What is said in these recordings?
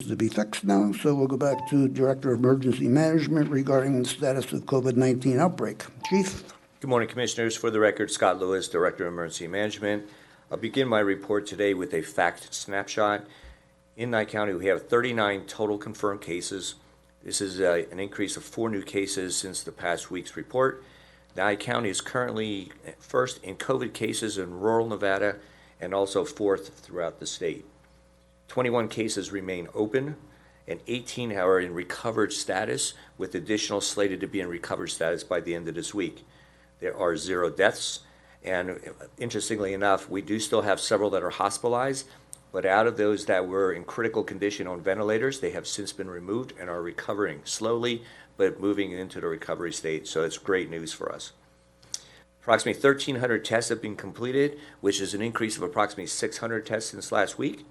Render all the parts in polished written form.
To be fixed now, so we'll go back to Director of Emergency Management regarding the status of COVID-19 outbreak. Chief? Good morning, Commissioners. For the record, Scott Lewis, Director of Emergency Management. I'll begin my report today with a fact snapshot. In Nye County, we have 39 total confirmed cases. This is an increase of 4 new cases since the past week's report. Nye County is currently first in COVID cases in rural Nevada and also fourth throughout the state. 21 cases remain open, and 18 are in recovered status, with additional slated to be in recovered status by the end of this week. There are 0 deaths, and interestingly enough, we do still have several that are hospitalized, but out of those that were in critical condition on ventilators, they have since been removed and are recovering slowly, but moving into the recovery state, so it's great news for us. Approximately 1,300 tests have been completed, which is an increase of approximately 600 tests since last week.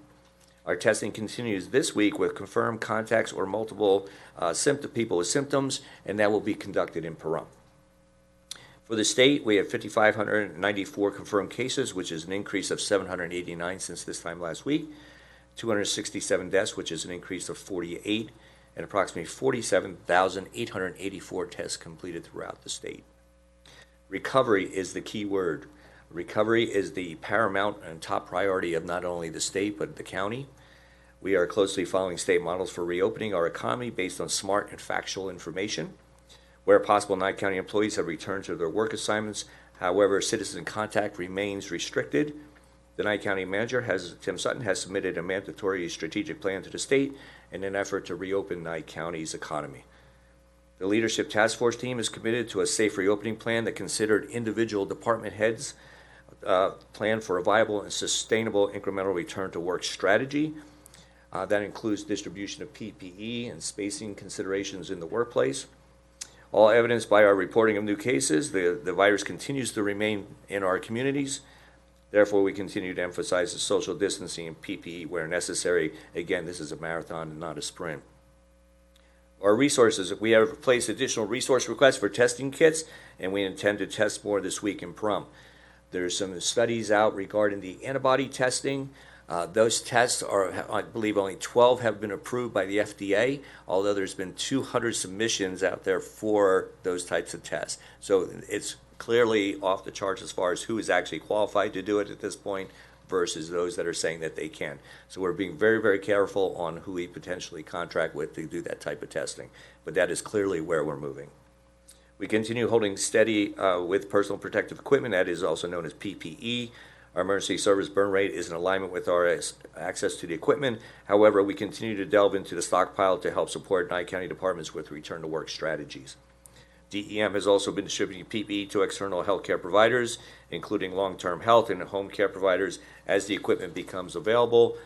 Our testing continues this week with confirmed contacts or multiple people with symptoms, and that will be conducted in Pahrump. For the state, we have 5,594 confirmed cases, which is an increase of 789 since this time last week, 267 deaths, which is an increase of 48, and approximately 47,884 tests completed throughout the state. Recovery is the key word. Recovery is the paramount and top priority of not only the state, but the county. We are closely following state models for reopening our economy based on smart and factual information. Where possible, Nye County employees have returned to their work assignments. However, citizen contact remains restricted. The Nye County Manager, Tim Sutton, has submitted a mandatory strategic plan to the state in an effort to reopen Nye County's economy. The Leadership Task Force team is committed to a safe reopening plan that considered individual department heads' plan for a viable and sustainable incremental return to work strategy. That includes distribution of PPE and spacing considerations in the workplace. All evidenced by our reporting of new cases, the virus continues to remain in our communities. Therefore, we continue to emphasize the social distancing and PPE where necessary. Again, this is a marathon and not a sprint. Our resources, we have placed additional resource requests for testing kits, and we intend to test more this week in Pahrump. There's some studies out regarding the antibody testing. Those tests are, I believe, only 12 have been approved by the FDA, although there's been 200 submissions out there for those types of tests. So it's clearly off the charts as far as who is actually qualified to do it at this point versus those that are saying that they can. So we're being very, very careful on who we potentially contract with to do that type of testing. But that is clearly where we're moving. We continue holding steady with personal protective equipment, that is also known as PPE. Our emergency service burn rate is in alignment with our access to the equipment. However, we continue to delve into the stockpile to help support Nye County departments with return to work strategies. DEM has also been distributing PPE to external healthcare providers, including long-term health and home care providers, as the equipment becomes available.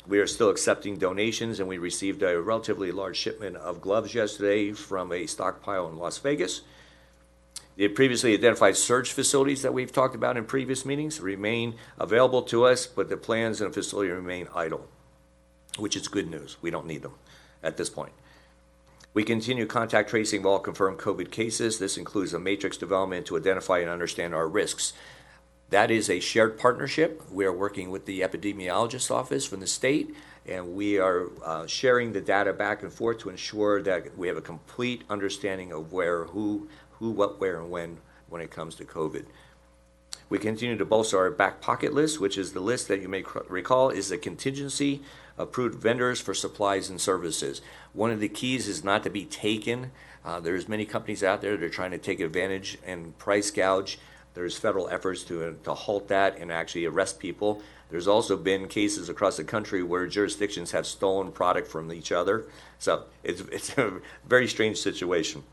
We are still accepting donations, and we received a relatively large shipment of gloves yesterday from a stockpile in Las Vegas. The previously identified surge facilities that we've talked about in previous meetings remain available to us, but the plans and facility remain idle, which is good news. We don't need them at this point. We continue contact tracing of all confirmed COVID cases. This includes a matrix development to identify and understand our risks. That is a shared partnership. We are working with the epidemiologist office from the state, and we are sharing the data back and forth to ensure that we have a complete understanding of where, who, what, where, and when it comes to COVID. We continue to bolster our back pocket list, which is the list that you may recall is the contingency approved vendors for supplies and services. One of the keys is not to be taken. There's many companies out there that are trying to take advantage and price gouge. There's federal efforts to halt that and actually arrest people. There's also been cases across the country where jurisdictions have stolen product from each other. So it's a very strange situation.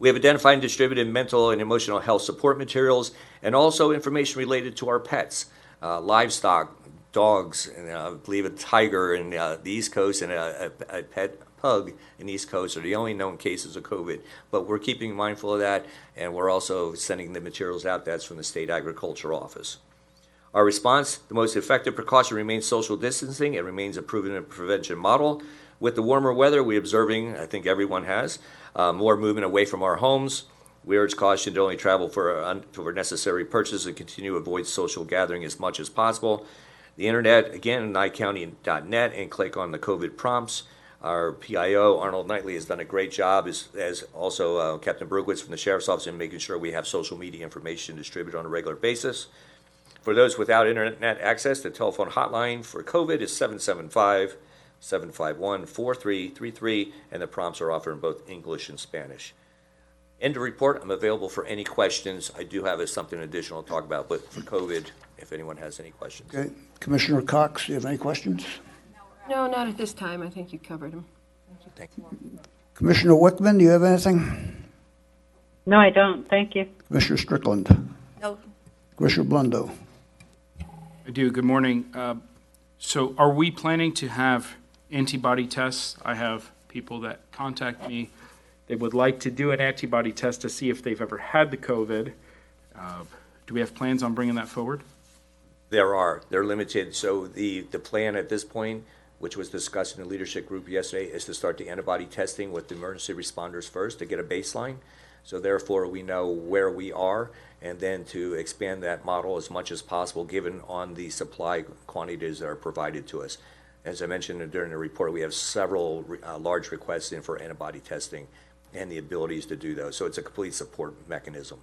We have identified and distributed mental and emotional health support materials and also information related to our pets, livestock, dogs, and I believe a tiger in the East Coast and a pet pug in the East Coast are the only known cases of COVID. But we're keeping mindful of that, and we're also sending the materials out. That's from the State Agriculture Office. Our response, the most effective precaution remains social distancing. It remains a proven prevention model. With the warmer weather, we're observing, I think everyone has, more movement away from our homes. We urge caution to only travel for necessary purchases and continue to avoid social gathering as much as possible. The internet, again, nyecounty.net, and click on the COVID prompts. Our PIO, Arnold Knightley, has done a great job, as also Captain Brugwitz from the Sheriff's Office, in making sure we have social media information distributed on a regular basis. For those without internet access, the telephone hotline for COVID is 775-751-4333, and the prompts are offered in both English and Spanish. End of report. I'm available for any questions. I do have something additional to talk about, but for COVID, if anyone has any questions. Okay. Commissioner Cox, do you have any questions? No, not at this time. I think you covered them. Thank you. Commissioner Wickman, do you have anything? No, I don't. Thank you. Commissioner Strickland? No. Commissioner Blundo? I do. Good morning. So are we planning to have antibody tests? I have people that contact me. They would like to do an antibody test to see if they've ever had the COVID. Do we have plans on bringing that forward? They're limited. So the plan at this point, which was discussed in the leadership group yesterday, is to start the antibody testing with the emergency responders first to get a baseline. So therefore, we know where we are, and then to expand that model as much as possible, given on the supply quantities that are provided to us. As I mentioned during the report, we have several large requests in for antibody testing and the abilities to do those. So it's a complete support mechanism.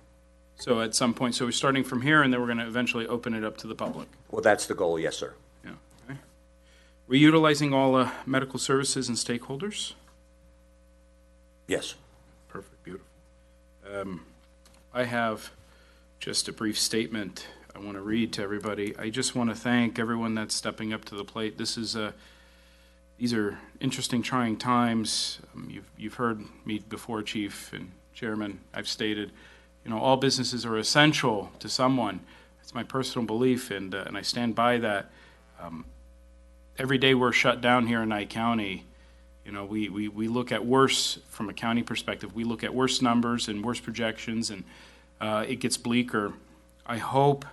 So at some point, so we're starting from here, and then we're going to eventually open it up to the public. Well, that's the goal, yes, sir. Yeah. Okay. We're utilizing all medical services and stakeholders? Yes. Perfect. Beautiful. I have just a brief statement I want to read to everybody. I just want to thank everyone that's stepping up to the plate. These are interesting, trying times. You've heard me before, Chief and Chairman. I've stated, all businesses are essential to someone. It's my personal belief, and I stand by that. Every day we're shut down here in Nye County. We look at worse from a county perspective. We look at worse numbers and worse projections, and it gets bleaker. I hope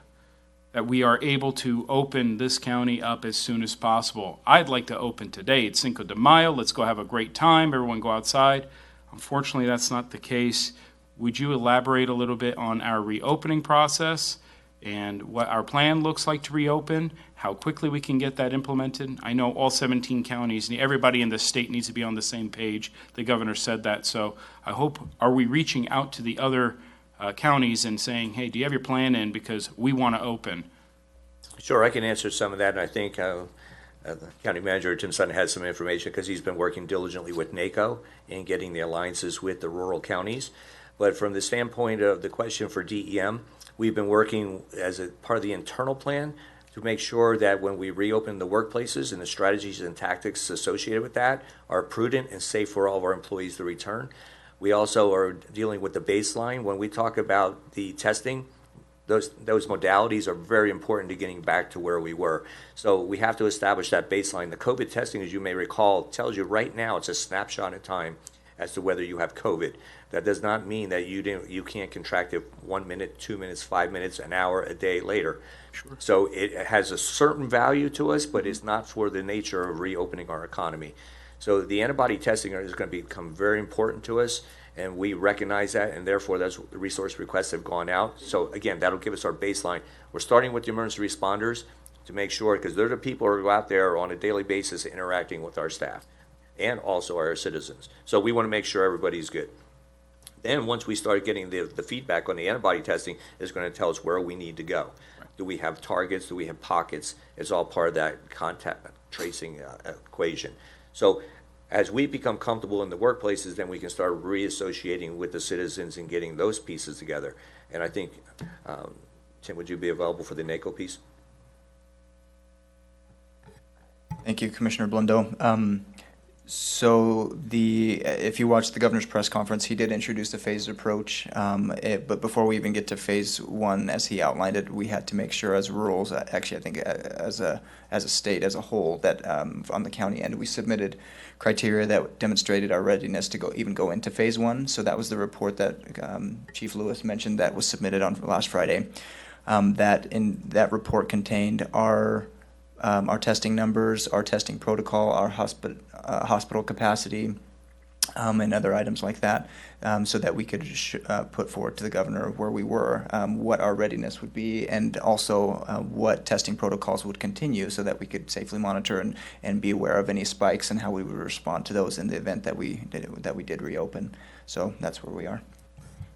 that we are able to open this county up as soon as possible. I'd like to open today. It's Cinco de Mayo. Let's go have a great time. Everyone go outside. Unfortunately, that's not the case. Would you elaborate a little bit on our reopening process and what our plan looks like to reopen, how quickly we can get that implemented? I know all 17 counties, everybody in the state needs to be on the same page. The governor said that. So I hope, are we reaching out to the other counties and saying, hey, do you have your plan in, because we want to open? Sure, I can answer some of that, and I think the County Manager Tim Sutton has some information because he's been working diligently with NACO in getting the alliances with the rural counties. But from the standpoint of the question for DEM, we've been working as a part of the internal plan to make sure that when we reopen the workplaces and the strategies and tactics associated with that are prudent and safe for all of our employees to return. We also are dealing with the baseline. When we talk about the testing, those modalities are very important to getting back to where we were. So we have to establish that baseline. The COVID testing, as you may recall, tells you right now it's a snapshot in time as to whether you have COVID. That does not mean that you can't contract it 1 minute, 2 minutes, 5 minutes, an hour, a day later. Sure. So it has a certain value to us, but it's not for the nature of reopening our economy. So the antibody testing is going to become very important to us, and we recognize that, and therefore those resource requests have gone out. So again, that'll give us our baseline. We're starting with the emergency responders to make sure, because they're the people who are out there on a daily basis interacting with our staff and also our citizens. So we want to make sure everybody's good. Then once we start getting the feedback on the antibody testing, it's going to tell us where we need to go. Right. Do we have targets? Do we have pockets? It's all part of that contact tracing equation. So as we become comfortable in the workplaces, then we can start reassociating with the citizens and getting those pieces together. And I think, Tim, would you be available for the NACO piece? Thank you, Commissioner Blundo. So if you watched the governor's press conference, he did introduce the phased approach. But before we even get to phase one, as he outlined it, we had to make sure as rurals, actually I think as a state as a whole, that on the county end, we submitted criteria that demonstrated our readiness to go into phase one. So that was the report that Chief Lewis mentioned that was submitted on last Friday. That report contained our testing numbers, our testing protocol, our hospital capacity, and other items like that, so that we could put forward to the governor where we were, what our readiness would be, and also what testing protocols would continue, so that we could safely monitor and be aware of any spikes and how we would respond to those in the event that we did reopen. So that's where we are.